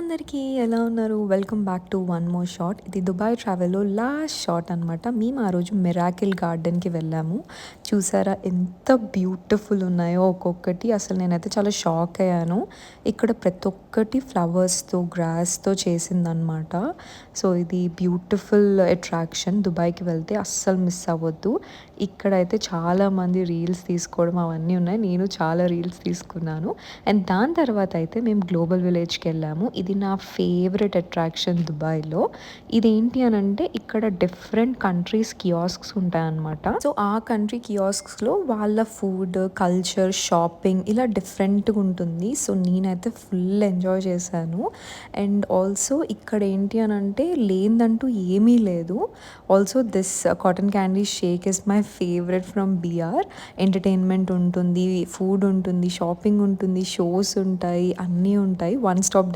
అందరికీ ఎలా ఉన్నారు? Welcome back to one more shot. ఇది దుబాయ్ ట్రావెల్‌లో లాస్ట్ షాట్ అనమాట. మేము ఆ రోజు మిరాకిల్ గార్డెన్‌కి వెళ్ళాము. చూసారా ఎంత బ్యూటిఫుల్ ఉన్నాయో ఒక్కొక్కటి. అసలు నేనైతే చాలా షాక్ అయ్యాను. ఇక్కడ ప్రతి ఒక్కటి ఫ్లవర్స్‌తో, గ్రాస్‌తో చేసిందనమాట. సో, ఇది బ్యూటిఫుల్ అట్రాక్షన్. దుబాయ్‌కి వెళ్తే అస్సలు మిస్ అవ్వద్దు. ఇక్కడైతే చాలామంది రీల్స్ తీసుకోవడం అవన్నీ ఉన్నాయి. నేను చాలా రీల్స్ తీసుకున్నాను. అండ్ దాని తర్వాత అయితే మేము గ్లోబల్ విలేజ్‌కి వెళ్ళాము. ఇది నా ఫేవరెట్ అట్రాక్షన్ దుబాయ్‌లో. ఇదేంటి అనంటే ఇక్కడ డిఫరెంట్ కంట్రీస్ కియాస్క్స్ ఉంటాయన్నమాట. సో, ఆ కంట్రీ కియాస్క్స్‌లో వాళ్ళ ఫుడ్, కల్చర్, షాపింగ్ ఇలా డిఫరెంట్‌గా ఉంటుంది. సో, నేనైతే ఫుల్ ఎంజాయ్ చేశాను. అండ్ ఆల్సో ఇక్కడ ఏంటి అనంటే లేనిదంటూ ఏమీ లేదు. Also this cotton candy shake is my favourite from BR. Entertainment ఉంటుంది, ఫుడ్ ఉంటుంది, షాపింగ్ ఉంటుంది, షోస్ ఉంటాయి, అన్నీ ఉంటాయి. One stop